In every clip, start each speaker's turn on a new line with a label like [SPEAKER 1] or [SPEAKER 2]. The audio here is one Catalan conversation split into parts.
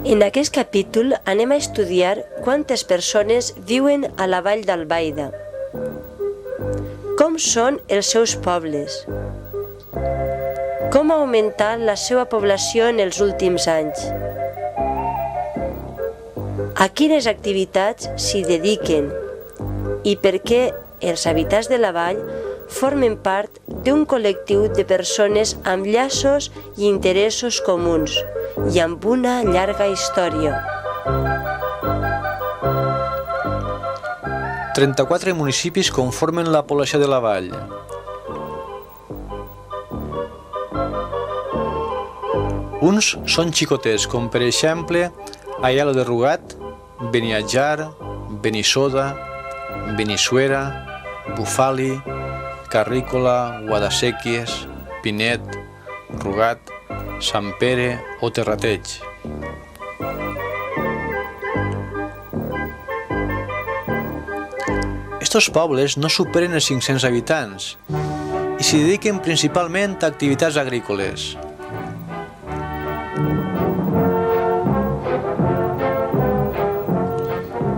[SPEAKER 1] En aquest capítol anem a estudiar quantes persones viuen a la vall d'Albaida, com són els seus pobles, com ha augmentat la seva població en els últims anys, a quines activitats s'hi dediquen i per què els habitants de la vall formen part d'un col·lectiu de persones amb llaços i interessos comuns i amb una llarga història.
[SPEAKER 2] 34 municipis conformen la població de la vall. Uns són xicotets, com per exemple Aielo de Rugat, Beniatjar, Benissoda, Benissuera, Bufali, Carrícola, Guadasséquies, Pinet, Rugat, Sant Pere o Terrateig. Estos pobles no superen els 500 habitants i s'hi dediquen principalment a activitats agrícoles.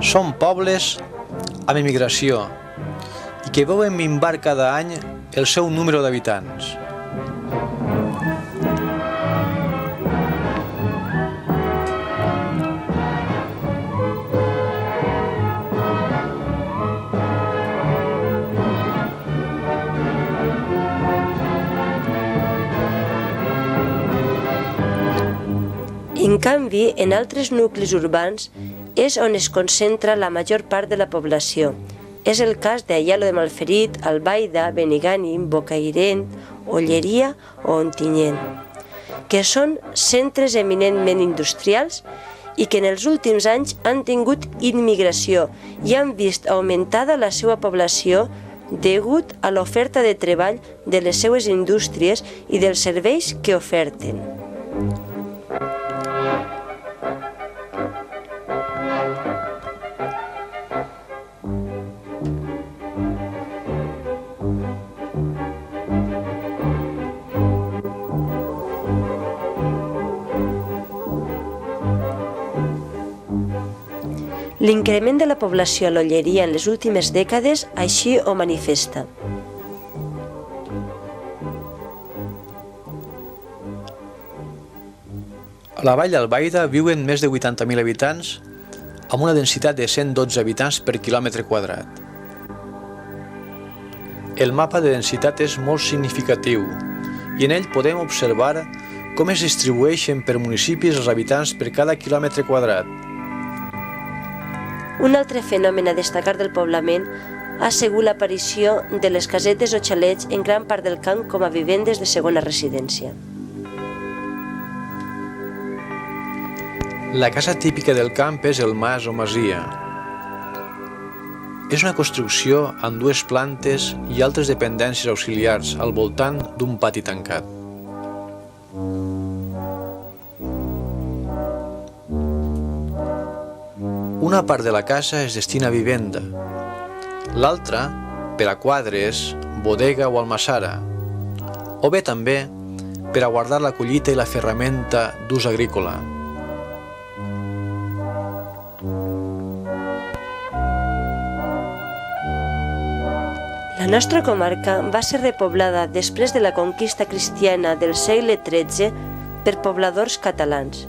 [SPEAKER 2] Són pobles amb emigració i que veuen minvar cada any el seu número d'habitants.
[SPEAKER 1] En canvi, en altres nuclis urbans és on es concentra la major part de la població. És el cas d'Aielo de Malferit, Albaida, Benigànim, Bocairent, Olleria o Ontinyent, que són centres eminentment industrials i que en els últims anys han tingut immigració i han vist augmentada la seva població degut a l'oferta de treball de les seues indústries i dels serveis que oferten. L'increment de la població a l'Olleria en les últimes dècades així ho manifesta.
[SPEAKER 2] A la vall d'Albaida viuen més de 80.000 habitants amb una densitat de 112 habitants per quilòmetre quadrat. El mapa de densitat és molt significatiu i en ell podem observar com es distribueixen per municipis els habitants per cada quilòmetre quadrat.
[SPEAKER 1] Un altre fenomen a destacar del poblament ha sigut l'aparició de les casetes o xalets en gran part del camp com a vivendes de segona residència.
[SPEAKER 2] La casa típica del camp és el mas o masia. És una construcció amb dues plantes i altres dependències auxiliars al voltant d'un pati tancat. Una part de la casa es destina a vivenda, l'altra per a quadres, bodega o almassara, o bé també per a guardar la collita i la ferramenta d'ús agrícola.
[SPEAKER 1] La nostra comarca va ser repoblada després de la conquista cristiana del segle XIII per pobladors catalans.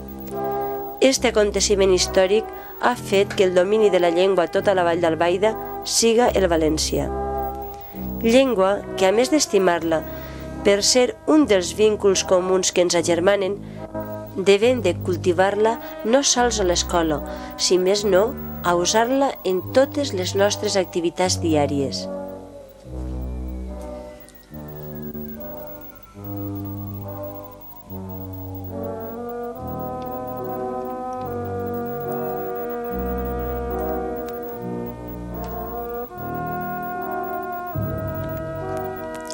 [SPEAKER 1] Este aconteciment històric ha fet que el domini de la llengua a tota la vall d'Albaida siga el valencià. Llengua que, a més d'estimar-la per ser un dels vínculs comuns que ens agermanen, devem de cultivar-la no sols a l'escola, si més no, a usar-la en totes les nostres activitats diàries.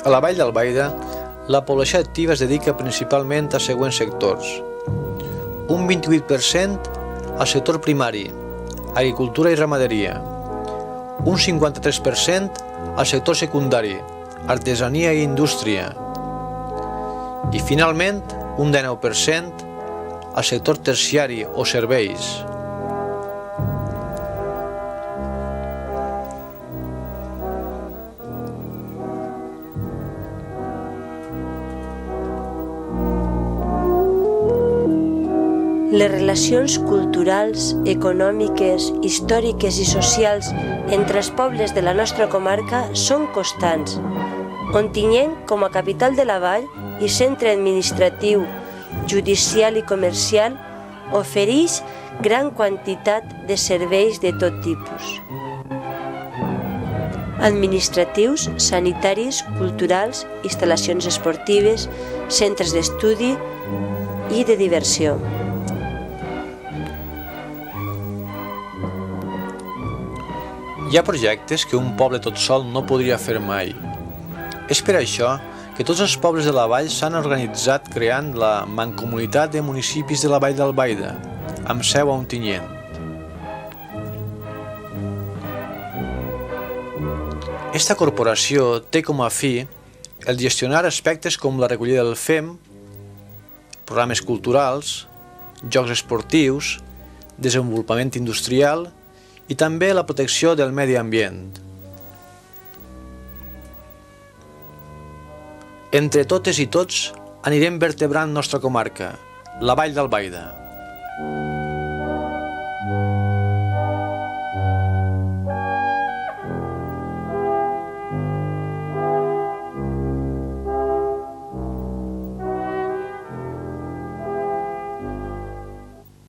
[SPEAKER 2] A la vall d'Albaida, la població activa es dedica principalment a següents sectors. Un 28% al sector primari, agricultura i ramaderia. Un 53% al sector secundari, artesania i indústria. I finalment, un 19% al sector terciari o serveis.
[SPEAKER 1] Les relacions culturals, econòmiques, històriques i socials entre els pobles de la nostra comarca són constants. Ontinyent, com a capital de la vall i centre administratiu, judicial i comercial, ofereix gran quantitat de serveis de tot tipus. Administratius, sanitaris, culturals, instal·lacions esportives, centres d'estudi i de diversió.
[SPEAKER 2] Hi ha projectes que un poble tot sol no podria fer mai. És per això que tots els pobles de la vall s'han organitzat creant la Mancomunitat de Municipis de la Vall d'Albaida, amb seu a Ontinyent. Esta corporació té com a fi el gestionar aspectes com la recollida del FEM, programes culturals, jocs esportius, desenvolupament industrial i també la protecció del medi ambient. Entre totes i tots anirem vertebrant nostra comarca, la Vall d'Albaida.